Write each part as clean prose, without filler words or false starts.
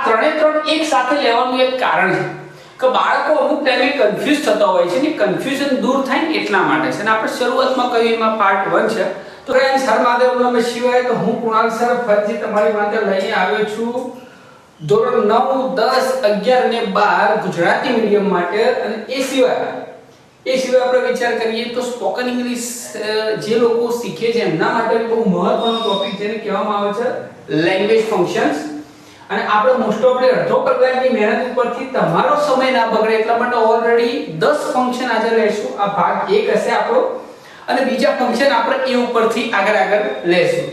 ત્રણે ત્રણ એક સાથે લેવાનું એક કારણ છે કે બાળકો અમુક ટાઈમે કન્ફ્યુઝ થતા હોય છે ને કન્ફ્યુઝન દૂર થાય ને એટલા માટે છે અને આપણે શરૂઆતમાં કહ્યું એમાં પાર્ટ 1 છે તો ફ્રેન્ડ્સ હર મહાદેવ નમઃ શિવાય તો હું કુણાલ સર ફરીથી તમારી માટે લઈને આવ્યો છું ધોરણ 9 10 11 અને 12 ગુજરાતી મીડિયમ માટે અને એ સિવાય આપણે વિચાર કરીએ તો સ્પોકન ઇંગ્લિશ જે લોકો શીખે છે એમના માટે બહુ મહત્વનો ટોપિક જેને કહેવામાં આવે છે લેંગ્વેજ ફંક્શન્સ અને આપણે મોસ્ટ ઓફલી અડધો કલાકની મહેનત ઉપરથી તમારો સમય ના બગડે એટલા માટે ઓલરેડી 10 ફંક્શન આજે લેશું આ ભાગ 1 હશે આપણો અને બીજા ફંક્શન આપણે એ ઉપરથી આગળ લેશું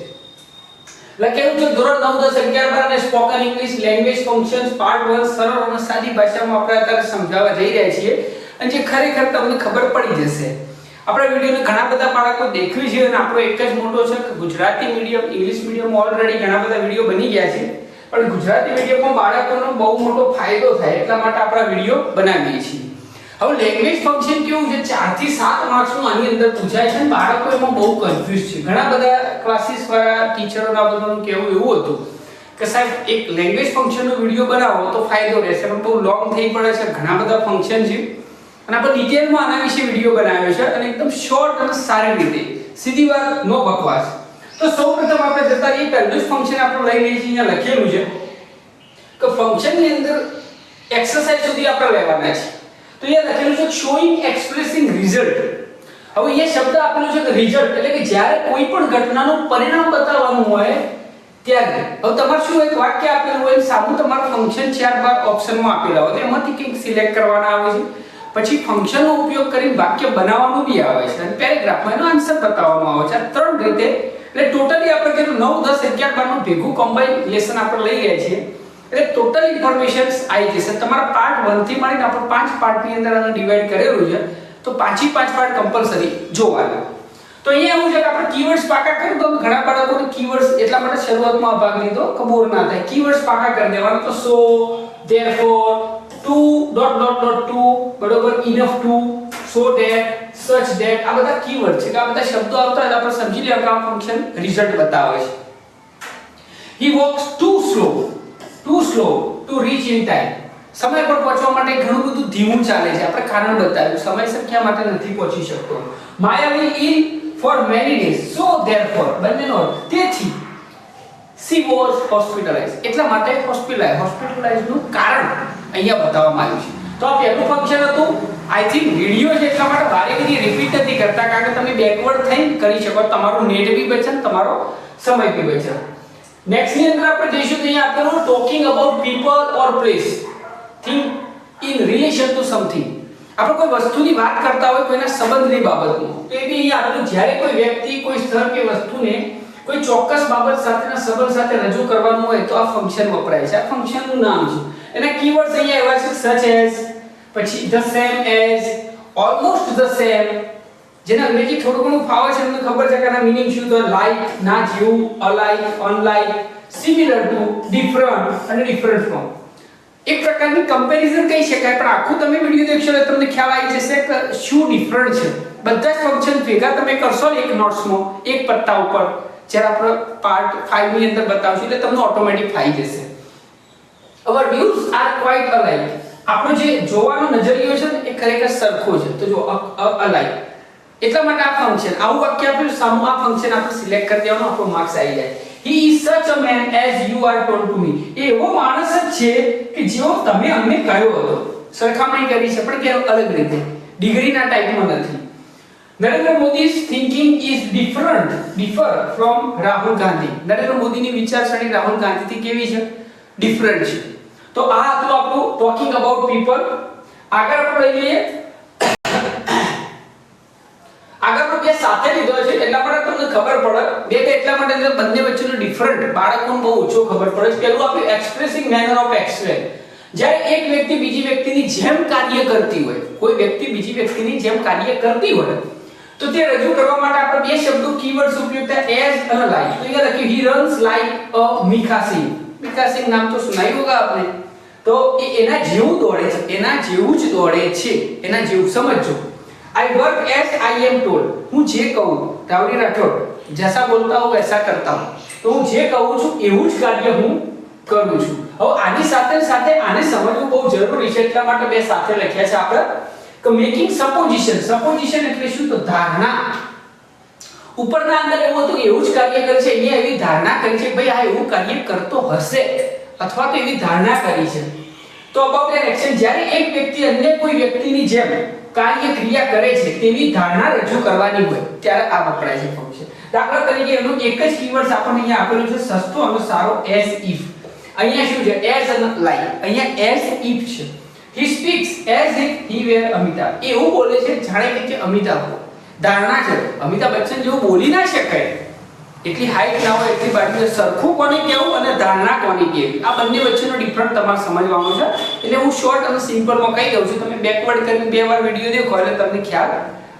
લખેલું છે ધોરણ 9 10 11 12 અને spoken English language functions part 1 સરળ અને સાદી ભાષામાં આપણે અત્યારે સમજાવવા જઈ રહ્યા છીએ અને જે ખરેખર તમને ખબર પડી જશે આપણા વિડિયોને ઘણા બધા બાળકો દેખ્યું છે અને આપણો એક જ મોટો છે કે Gujarati medium English medium already ઘણા બધા વિડિયો બની ગયા છે પણ ગુજરાતી મીડિયમમાં બાળકોનો બહુ મોટો ફાયદો થાય એટલા માટે આપણે વિડિયો બનાવીએ છીએ હવે લેંગ્વેજ ફંક્શન કેવું છે 4 થી 7 માર્ક્સનું આની અંદર પૂછાય છે અને બાળકો એમાં બહુ કન્ફ્યુઝ છે ઘણા બધા ક્લાસીસ વાળા ટીચરોના બધાનું કહેવું એવું હતું કે સાહેબ એક લેંગ્વેજ ફંક્શનનો વિડિયો બનાવો તો ફાયદો રહેશે પણ બહુ લોંગ થઈ પડે છે ઘણા બધા ફંક્શન છે અને આપણે ડિટેલમાં આના વિશે વિડિયો બનાવ્યો છે અને એકદમ શોર્ટ અને સારી રીતે સીધી વાત નો બકવાસ તો સૌપ્રથમ આપણે જતા રહીએ પહેલું જ ફંક્શન આપણે લઈ લઈએ છીએ અહીંયા લખેલું છે કે ફંક્શનની અંદર એક્સરસાઇઝ સુધી આપણે લેવાના છે તો અહીંયા લખેલું છે શોઈંગ એક્સપ્રેસિંગ રિઝલ્ટ હવે એ શબ્દ આપેલું છે કે રિઝલ્ટ એટલે કે જ્યારે કોઈ પણ ઘટનાનું પરિણામ બતાવવાનું હોય ત્યારે હવે તમારે શું એક વાક્ય આપેલું હોય સામું તમારું ફંક્શન 4 ઓપ્શનમાં આપેલા હોય એમાંથી કંઈક સિલેક્ટ કરવાના આવે છે પછી ફંક્શનનો ઉપયોગ કરીને વાક્ય બનાવવાનું બી આવે છે અને પેરેગ્રાફમાં એનો આન્સર બતાવવામાં આવે છે આ ત્રણ રીતે એટલે ટોટલી આપણે કે 9 10 11 12 નું ભેગું કોમ્બાઇનેશન આપણે લઈ રહ્યા છીએ એટલે ટોટલ ઇન્ફોર્મેશન્સ આવી જશે તમારા પાર્ટ 1 થી મળીને આપણે 5 પાર્ટની અંદર આને ડિવાઇડ કરેલું છે તો 5 પાર્ટ કમ્પલસરી જોવાના તો અહીંયા એવું છે કે આપણે કીવર્ડ્સ પાકા કરીએ તો ઘણા બાળકોને કીવર્ડ્સ એટલા માટે શરૂઆતમાં ભાગ લીધો કે બોર ના થાય કીવર્ડ્સ પાકા કરી દેવાના તો સો therefore to ... to બરોબર enough to so that such that આ બધા કીવર્ડ છે કે આ બધા શબ્દો આવતા હોય આપણે સમજી લેવા કે આ ફંક્શન રિઝલ્ટ બતાવે છે he walks too slow to reach in time સમય પર પહોંચવા માટે ઘણું બધું ધીમું ચાલે છે આપણે કારણ બતાવ્યું સમયસર ક્યાં માટે નથી પહોંચી શકતો Maya will ill for many days so therefore બંનેનો તેથી she was hospitalized એટલા માટે હોસ્પિટલાઇઝ નું કારણ અહીંયા બતાવવામાં આવ્યું છે તો આ પહેલું ફંક્શન હતું આઈ થિંક વિડિયો છે એટલા માટે વારેઘડી રિપીટ નથી કરતા કારણ કે તમે બેકવર્ડ થઈને કરી શકો તમારું નેટ બી બચે તમારો સમય બી બચે નેક્સ્ટ ની અંદર આપણે જઈશું તો અહીંયા આપેલું talking about people or place think in relation two something આપણે કોઈ વસ્તુની વાત કરતા હોય કોઈના સંબંધની બાબતમાં તો એ બી અહીંયા આપેલું જ્યારે કોઈ વ્યક્તિ કોઈ સ્થળ કે વસ્તુને કોઈ ચોક્કસ બાબત સાથેના સંબંધ સાથે રજૂ કરવાનું હોય તો આ ફંક્શન વપરાય છે આ ફંક્શનનું નામ છે એના કીવર્ડ્સ અહીંયા એવા છે such as પછી the same as almost the same જેના અંગ્રેજી થોડું ઘણું ફાવે છે તમને ખબર છે કે આના મીનિંગ શું તો like ના જેવું alike unlike similar to different અને different from એક પ્રકારની કમ્પેરિઝન કહી શકાય પણ આખું તમે વિડિયો દેખશો એટલે તમને ખ્યાલ આવી જશે કે શું ડિફરન્ટ છે બધા જ ફંક્શન ભેગા તમે કરશો એક નોટ્સમાં એક પત્તા ઉપર જ્યારે આપણે પાર્ટ 5 ની અંદર બતાવશું એટલે તમને ઓટોમેટિક થઈ જશે our views are quite alike આપણો જે જોવાનો નજરિયો છે એ ખરેખર સરખો છે તો જો alike એટલા માટે આ ફંક્શન આવું વાક્ય આપ્યું સામું આ ફંક્શન આપણે સિલેક્ટ કરી દેવાનું આપણો માર્ક્સ આવી જાય he is such a man as you are told to me એ એવો માણસ જ છે કે જેવો તમે અમને કહ્યો હતો સરખામણી કરી છે પણ કે અલગ રીતે ડિગ્રીના ટાઈપમાં નથી Narendra મોદી's thinking is differ from Rahul Gandhi Narendra મોદીની વિચારસરણી રાહુલ ગાંધીથી કેવી છે ડિફરન્ટ છે તો આ હતું આપણું ટોકિંગ અબાઉટ પીપલ આગળ આપણે લઈ લઈએ આગળ આપણે બે સાથે લીધો છે એટલા માટે તમને ખબર પડે બે એટલા માટે બંને વચ્ચેનો ડિફરન્ટ બાળકોને બહુ ઓછો ખબર પડે છે પહેલું આપણે એક્સપ્રેસિંગ મેનર ઓફ એક્સપ્રેસ જ્યારે એક વ્યક્તિ બીજી વ્યક્તિની જેમ કાર્ય કરતી હોય કોઈ વ્યક્તિ બીજી વ્યક્તિની જેમ કાર્ય કરતી હોય તો તે રજૂ કરવા માટે આપણે બે શબ્દો કીવર્ડ્સ ઉપયોગ થાય as અને like તો અહીંયા લખ્યું he runs like a Mikha Singh નામ તો સુનાયું હોગા આપને તો એ એના જેવું દોડે છે એના જેવું જ દોડે છે એના જેવું સમજો I work as I am told હું જે કહું રાવડી રાઠોડ જૈસા બોલતા હું વૈસા કરતા હું તો હું જે કહું છું એવું જ કાર્ય હું કરું છું. હવે આની સાથે સાથે આને સમજવું બહુ જરૂરી છે, એટલા માટે બે સાથે લખ્યા છે આપણે કે મેકિંગ સપોઝિશન. સપોઝિશન એટલે શું? તો ધારણા. ઉપરના અંદર એવું હતું એવું જ કાર્ય કરે છે, અહીંયા એવી ધારણા કરી છે ભાઈ આ એવું કાર્ય કરતો હશે અથવા તો એવી ધારણા કરી છે. તો અબાઉટ એન એક્શન, જ્યારે એક વ્યક્તિ અન્ય કોઈ વ્યક્તિની જેમ કાર્ય ક્રિયા કરે છે તેવી ધારણા રજૂ કરવાની હોય ત્યારે આ વપરાય છે ફંક્શન. દાખલા તરીકે એનું એક જ કીવર્ડ આપણને અહીંયા આપેલું છે સસ્તો અને સારો એઝ ઇફ. અહીંયા શું છે? એઝ અને લાઈક. અહીંયા એઝ ઇફ છે. he speaks as if he were Amitabh. એવું બોલે છે જાણે કે અમિતાભ હોય. ધારણા છે અમિતાભ બચ્ચન જેવું બોલી ના શકાય, એટલી હાઈટ ના હોય, એટલી બાજુ સરખું કોને કહેવું અને ધારણા કોને કહેવી, આ બંને વચ્ચેનો ડિફરન્સ તમારે સમજવાનો છે. એટલે હું શોર્ટ અને સિમ્પલમાં કહી દઉં છું, તમે બેકવર્ડ કરીને બે વાર વિડિયો દેખો એટલે તમને ખ્યાલ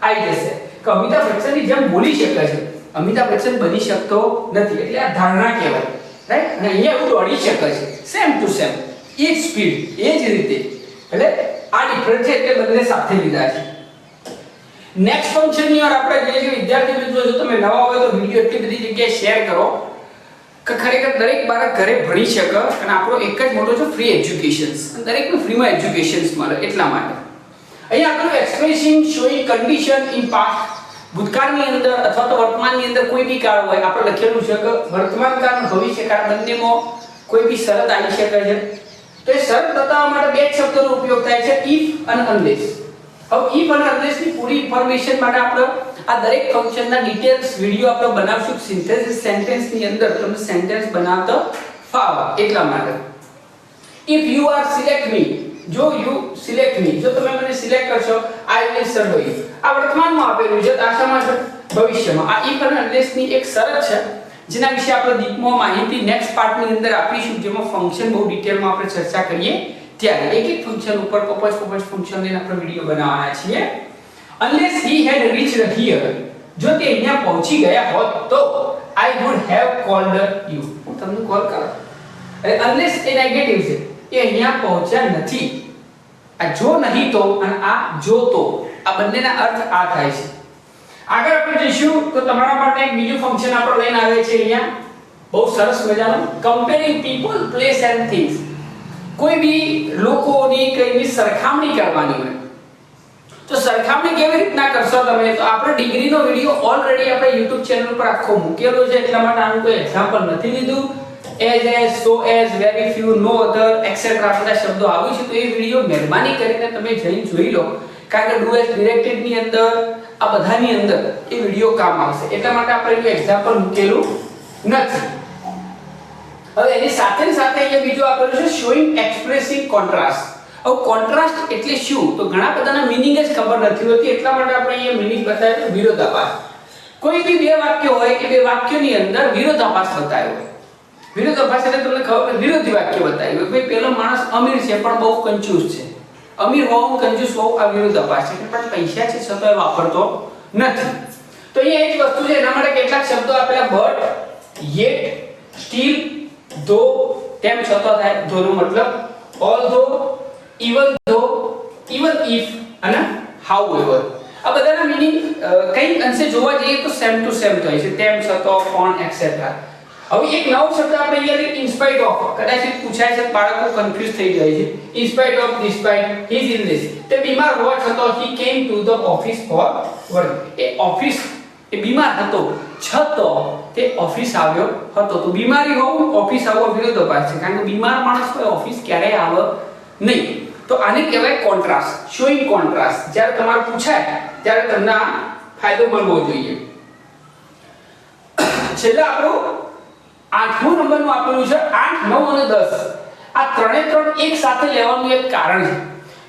આવી જશે કે અમિતાભ બચ્ચનની જેમ બોલી શકે છે, અમિતાભ બચ્ચન બની શકતો નથી, એટલે આ ધારણા કહેવાય. રાઈટ? અને અહીંયા એવું દોડી શકે છે સેમ ટુ સેમ, એ જ સ્પીડ, એ જ રીતે. એટલે આ ડિફરન્સ છે એટલે બંને સાથે લીધા છે. નેક્સ્ટ ફંક્શન ની ઓર આપણે જે વિદ્યાર્થી મિત્રો જો તમે નવા હોય તો વિડિયો એટલી બધી જગ્યાએ શેર કરો કે ખરેખર દરેક બાળક ઘરે ભણી શકે અને આપણો એક જ મોટો છે ફ્રી એજ્યુકેશન્સ, દરેકને ફ્રીમાં એજ્યુકેશન્સ મળે એટલા માટે. અહીંયા આપણું expressing showing condition in past, ભૂતકાળની અંદર અથવા તો વર્તમાનની અંદર કોઈ બી કાળ હોય આપણે લખેલું છે કે વર્તમાન કાળ અને ભવિષ્યકાળ બંનેમાં કોઈ બી શરત આવી શકે છે. તો એ શરત બતાવવા માટે બે જ શબ્દોનો ઉપયોગ થાય છે, if અને unless. હવે if અને unless ની પૂરી ઇન્ફોર્મેશન માટે આપણે આ દરેક ફંક્શનના ડિટેલ્સ વિડિયો આપણે બનાવશું સિન્થેસિસ સેન્ટેન્સ ની અંદર, તમને સેન્ટેન્સ બનાવતો ફાવે એટલા માટે. if you are select me, જો you select me, જો તમે મને સિલેક્ટ કરશો I will serve you. આ વર્તમાનમાં આપેલું છે, આશામાં છે ભવિષ્યમાં. આ if અને unless ની એક શરત છે જેના વિશે આપણે દીપમાં માહિતી નેક્સ્ટ પાર્ટની અંદર આપીશું, જેમાં ફંક્શન બહુ ડિટેલમાં આપણે ચર્ચા કરીએ ત્યારે એક એક ફંક્શન ઉપર પપોઝ ફંક્શન લઈને આપણે વિડિયો બનાવવાના છીએ. unless he had reached here, જો તે અહીંયા પહોંચી ગયા હોત તો I would have called you, હું તમને કોલ કરું. અને unless એ નેગેટિવ છે, એ અહીંયા પહોંચ્યા નથી. આ જો નહીં તો અને આ જો તો, આ બંનેના અર્થ આ થાય છે. આગળ આપણે જઈશું તો તમારા માટે એક બીજું ફંક્શન આપણે લઈને આવે છે અહીંયા બહુ સરસ મજાનું, comparing people, place and things. કોઈ બી લોકોની કઈની સરખામણી કરવાની હોય તો સરખામણી કેવી રીતના કરશો તમે? તો આપણે ડિગ્રીનો વિડિયો ઓલરેડી આપણે YouTube ચેનલ પર આખો મૂકેલો છે, એટલા માટે આનું કોઈ એક્ઝામ્પલ નથી લીધું. as, so as, very few, no other, etc. બધા શબ્દો આવ્યું છે તો એ વિડિયો મહેરબાની કરીને તમે જઈને જોઈ લો, કારણ કે do as directed ની અંદર આ બધાની અંદર એ વિડિયો કામ આવશે, એટલા માટે આપણે એનું એક્ઝામ્પલ મૂકેલું નથી. હવે એની સાથે સાથે અહીંયા બીજું આપેલું છે શોઈંગ એક્સપ્રેસિંગ કોન્ટ્રાસ્ટ. હવે કોન્ટ્રાસ્ટ એટલે શું? તો ઘણા બધાના મીનિંગ જ ખબર નથી હોતી, એટલા માટે આપણે અહીંયા મીનિંગ બતાવ્યો છે વિરોધાભાસ. કોઈ બી બે વાક્યો હોય કે બે વાક્યોની અંદર વિરોધાભાસ બતાવ્યો હોય. વિરોધાભાસ એટલે તમને ખબર વિરોધી વાક્ય બતાવ્યું હોય, ભાઈ પેલો માણસ અમીર છે પણ બહુ કંજૂસ છે, અમીર હોવું કંજૂસ હોવું આ વિરોધાભાસ છે, પણ પૈસા છે છતાં એ વાપરતો નથી. તો અહીંયા એક વસ્તુ છે, એના માટે કેટલાક શબ્દો આપેલા બટ, yet, still, though, તેમ છતાં થાય, though નો મતલબ although, though, even if અને however. આ બધાના મીનિંગ કઈ અંશે જોવા જઈએ તો સેમ ટુ સેમ થાય છે, તેમ છતાં, પણ એક્સેટ્રા. હવે એક નવો શબ્દ આપણે અહીંયા ઇન સ્પાઇટ ઓફ, કદાચ પૂછાય છે, બાળકો કન્ફ્યુઝ થઈ જાય છે. In spite of, despite, he is illness, તે બીમાર હોવા છતાં he came to the office for work. એ ઓફિસ એ બીમાર હતો છતાં તે ઓફિસ આવ્યો હતો. તો બીમારી હોવું ઓફિસ આવવો વિરોધાભાસ છે, કારણ કે બીમાર માણસ કોઈ ઓફિસ ક્યારેય આવે નહીં. તો આને કહેવાય કોન્ટ્રાસ્ટ, શોઈંગ કોન્ટ્રાસ્ટ. જ્યારે તમારે પૂછાય ત્યારે તમને આ ફાયદો મળવો જોઈએ. છેલ્લે આપણું 8મો નંબરનું આપેલું છે 8, 9 અને 10. આ ત્રણે ત્રણ એક સાથે લેવાનું એક કારણ છે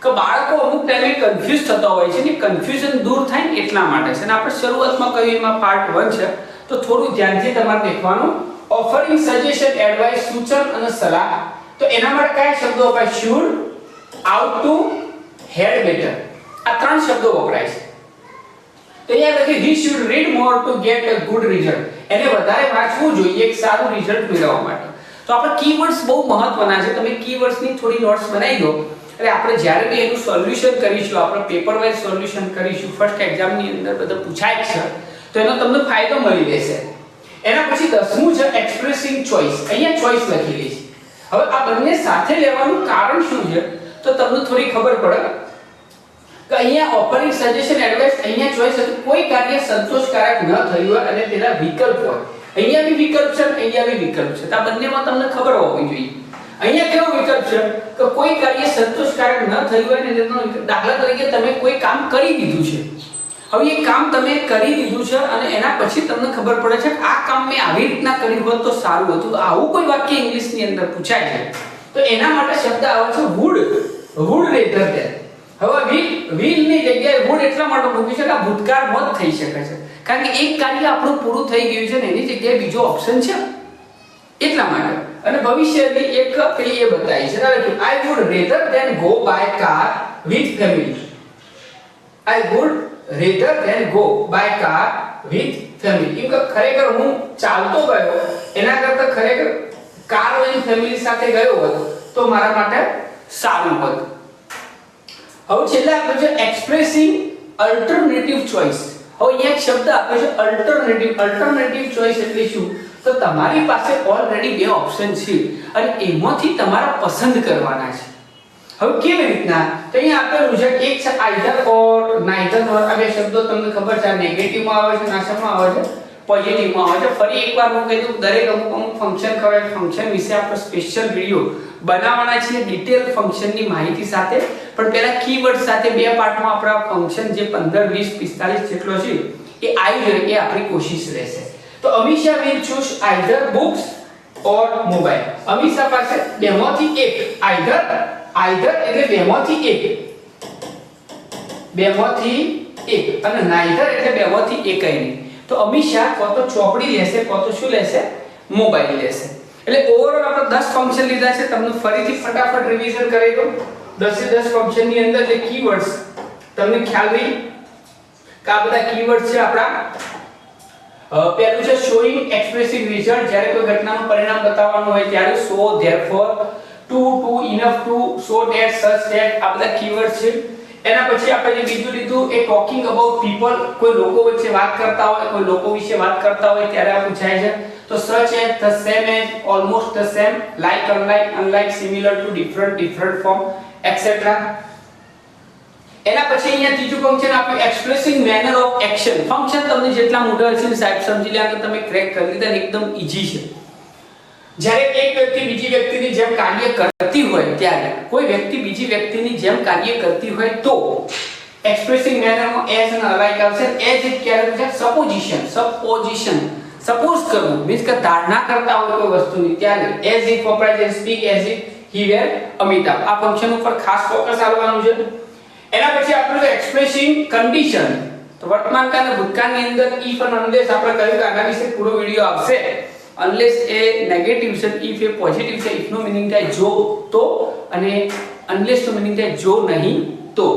કે બાળકો અમુક ટાઈમે કન્ફ્યુઝ થતા હોય છે, ને કન્ફ્યુઝન દૂર થાય ને એટલા માટે છે. અને આપણે શરૂઆતમાં કહ્યું એમાં પાર્ટ 1 છે, તો થોડું ધ્યાનથી તમારે દેખવાનું. ઓફરિંગ સજેશન, એડવાઇસ, સૂચન અને સલાહ. તો એના માટે કયા શબ્દો વપરાય? should, ought to, had better. આ ત્રણ શબ્દો વપરાય છે. તો અહીંયા લખ્યું he should read more to get a good result. એને વધારે વાંચવું જોઈએ એક સારું રિઝલ્ટ મેળવવા માટે. તો આપણે કીવર્ડ્સ બહુ મહત્વના છે, તમે કીવર્ડ્સની થોડી નોટ્સ બનાવી દો એટલે આપણે જ્યારે બી એનું સોલ્યુશન કરીશું, આપણે પેપર વાઇઝ સોલ્યુશન કરીશું, ફર્સ્ટ એક્ઝામની અંદર બધું પૂછાય છે તો એનો તમને ફાયદો મળી રહેશે. એના પછી 10મું છે એક્સપ્રેસિંગ ચોઇસ. અહીંયા ચોઇસ લખેલી છે. હવે આ બંને સાથે લેવાનું કારણ શું છે તો તમને થોડી ખબર પડે કે અહીંયા ઓફરિંગ સજેશન એડવાઇસ અહીંયા ચોઈસ હતું કોઈ કાર્ય સંતોષકારક ન થયું હોય અને તેના વિકલ્પ હોય અહીંયા બી વિકલ્પ છે અહીંયા બી વિકલ્પ છે તો આ બંનેમાં તમને ખબર હોવી જોઈએ અહીંયા કેવો વિકલ્પ છે કે કોઈ કાર્ય સંતોષકારક ન થયું હોય ને તેનો દાખલા તરીકે તમે કોઈ કામ કરી દીધું છે હવે એ કામ તમે કરી દીધું છે અને એના પછી તમને ખબર પડે છે કે આ કામ મેં આવી રીતના કર્યું હોત તો સારું હતું આવું કોઈ વાક્ય ઇંગ્લિશની અંદર પૂછાય છે તો એના માટે શબ્દ આવે છે વુડ રેધર ધેન હવે will ની જગ્યાએ would એટલા માટે મૂકી છે કે આ ભૂતકાળમાં જ થઈ શકે છે કારણ કે એક કાર્ય આપણું પૂરું થઈ ગયું છે ને એની જગ્યાએ બીજો ઓપ્શન છે એટલા માટે અને ભવિષ્યની એક પેલી એ બતાવી છે I would rather than go by car with family I would rather than go by car with family કે ખરેખર હું ચાલતો ગયો એના કરતાં ખરેખર કાર લઈને ફેમિલી સાથે ગયો હોત તો મારા માટે સારું હોત હવે છેલ્લે આપણે છે એક્સપ્રેસિંગ અલ્ટરનેટિવ ચોઇસ હવે અહીંયા એક શબ્દ આપ્યો છે અલ્ટરનેટિવ ચોઇસ એટલે શું તો તમારી પાસે ઓલરેડી બે ઓપ્શન છે અને એમાંથી તમારે પસંદ કરવાના છે હવે કેવી રીતના તો અહીંયા આપેલું છે એક છે આઇધર ઓર નાઇધર ઓર આ બે શબ્દો તમને ખબર છે નેગેટિવ માં આવે છે નાશામાં આવે છે પોઝિટિવ માં આવે છે ફરી એકવાર હું કહી દઉં દરેક અમુક ફંક્શન ખબર ફંક્શન વિશે આપણે સ્પેશિયલ વિડિયો બનાવવાના છે ડિટેલ ફંક્શનની માહિતી સાથે પણ પહેલા કીવર્ડ સાથે બે પાર્ટમાં આપણા ફંક્શન જે 15 20 45 જેટલો છે એ આવી જાય એ આપણી કોશિશ રહેશે તો Amisha will choose either books or mobile Amisha પાસે બેમાંથી એક આઇધર એટલે બેમાંથી એક અને નાઇધર એટલે બેમાંથી એકય નહીં તો અમીશા કો તો ચોપડી લેશે કો તો શું લેશે મોબાઈલ લેશે એટલે ઓવરઓલ આપણે 10 ફંક્શન લીધા છે તમને ફરીથી ફટાફટ રિવિઝન કરી દઉં 10 થી 10 ફંક્શન ની અંદર જે કીવર્ડ્સ તમને ખ્યાલ નહીં કે આ બધા કીવર્ડ્સ છે આપણા પહેલું છે શોઈંગ એક્સપ્રેસિવ રિઝલ્ટ જ્યારે કોઈ ઘટનાનું પરિણામ બતાવવાનું હોય ત્યારે so therefore too enough to so that such that આ બધા કીવર્ડ્સ છે એના પછી આપણે જે બીજું લીધું એ ટોકિંગ અબાઉટ પીપલ કોઈ લોકો વચ્ચે વાત કરતા હોય કોઈ લોકો વિશે વાત કરતા હોય ત્યારે આ પૂછાય છે તો such as the same as almost the same like unlike similar to different form etcetera એના પછી અહીંયા ત્રીજું ફંક્શન આપ્યું expressing manner of action function તમને જેટલા મોટા હશે ને સાહેબ સમજી લે કે તમે ક્રેક કરી લીધા ને એકદમ ઈઝી છે જ્યારે એક વ્યક્તિ બીજી વ્યક્તિની જેમ કાર્ય કરતી હોય ત્યારે કોઈ વ્યક્તિ બીજી વ્યક્તિની જેમ કાર્ય કરતી હોય તો એક્સપ્રેસિંગ મેનરમાં એઝ અને અલાઇક આવશે એઝ ઇટ ક્યારે છે સપોઝિશન સપોઝ કરવું મીન્સ કે ધારણા કરતા હોય કોઈ વસ્તુની ત્યારે એઝ ઇટ વપરાય છે સ્પીક એઝ ઇટ હી વેર અમિતાભ આ ફંક્શન ઉપર ખાસ ફોકસ આપવાનું છે એના પછી આપણે એક્સપ્રેસિંગ કન્ડિશન તો વર્તમાન કાળ અને ભૂતકાળની અંદર ઇફ અને અનલેસ આપણે કહ્યું કે આના વિશે પૂરો વિડિયો આવશે અનલેસ એ નેગેટિવ છે ઇફ એ પોઝિટિવ છે ઇફ નો મીનિંગ થાય જો તો અને અનલેસ નો મીનિંગ થાય જો નહીં તો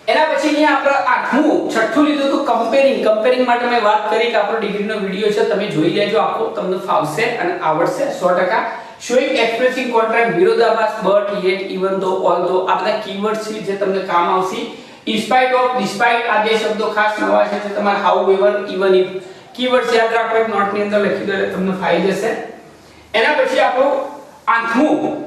એના પછી અહીંયા આપણે છઠ્ઠું લીધું તો કમ્પેરિંગ માટે મેં વાત કરી કે આપણો ડિગ્રીનો વિડિયો છે તમે જોઈ લેજો આખો તમને ફાવશે અને આવડશે 100% શોઈંગ એક્સપ્રેસિંગ કોન્ટ્રાક્ટ વિરોધાભાસ બટ યેટ ઇવન ધો ઓલ્ધો આ બધા કીવર્ડ્સ છે જે તમને કામ આવશે ઇન સ્પાઇટ ઓફ ડિસ્પાઇટ આ બે શબ્દો ખાસ નવા છે જે તમારે how ever even if keywords યાદ રાખો એક નોટની અંદર લખી દો એટલે તમને ફાવી જશે એના પછી આપણો આઠમું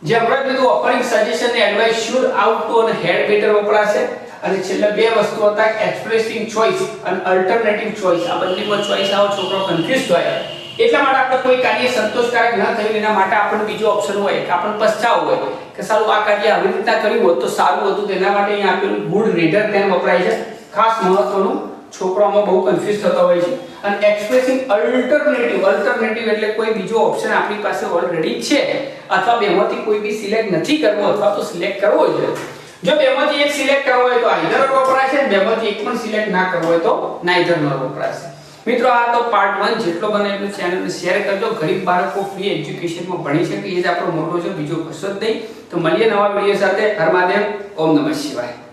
જે આપણે કીધું ઓફરિંગ સજેશન ને એડવાઇસ શુડ આઉટ ટુ અને હેડ બેટર વપરાશે અને છેલ્લે બે વસ્તુ હતા એક્સપ્રેસિંગ ચોઇસ અને અલ્ટરનેટિવ ચોઇસ આ બંનેમાં ચોઇસ આવો છોકરો કન્ફ્યુઝ થાય એટલા માટે આપણે કોઈ કાર્ય સંતોષકારક ન થયું એના માટે આપણને બીજો ઓપ્શન હોય કે આપણને પછતાવો હોય કે સારું આ કાર્ય આવી રીતના કર્યું હોત તો સારું હતું તેના માટે અહીં આપેલું ગુડ રેધર ધેન વપરાય છે ખાસ મહત્વનું છોકરાઓમાં બહુ કન્ફ્યુઝ થતા હોય છે અને એક્સપ્રેસિંગ અલ્ટરનેટિવ એટલે કોઈ બીજો ઓપ્શન આપણી પાસે ઓલરેડી છે અથવા બેમાંથી કોઈ બી સિલેક્ટ નથી કરવો અથવા તો સિલેક્ટ કરવો છે જો બેમાંથી એક સિલેક્ટ કરવો હોય તો આઇધર વપરાશે બેમાંથી એક પણ સિલેક્ટ ના કરવો હોય તો નાઇધર વપરાશે મિત્રો આ તો પાર્ટ 1 જેટલો બને એટલું ચેનલને શેર કરજો ગરીબ બાળકો ફ્રી એજ્યુકેશનમાં ભણી શકે એ જ આપણો મોટો છે બીજો કશો જ નહીં તો મળીએ નવા વિડિયો સાથે હર મહાદેવ ઓમ નમઃ શિવાય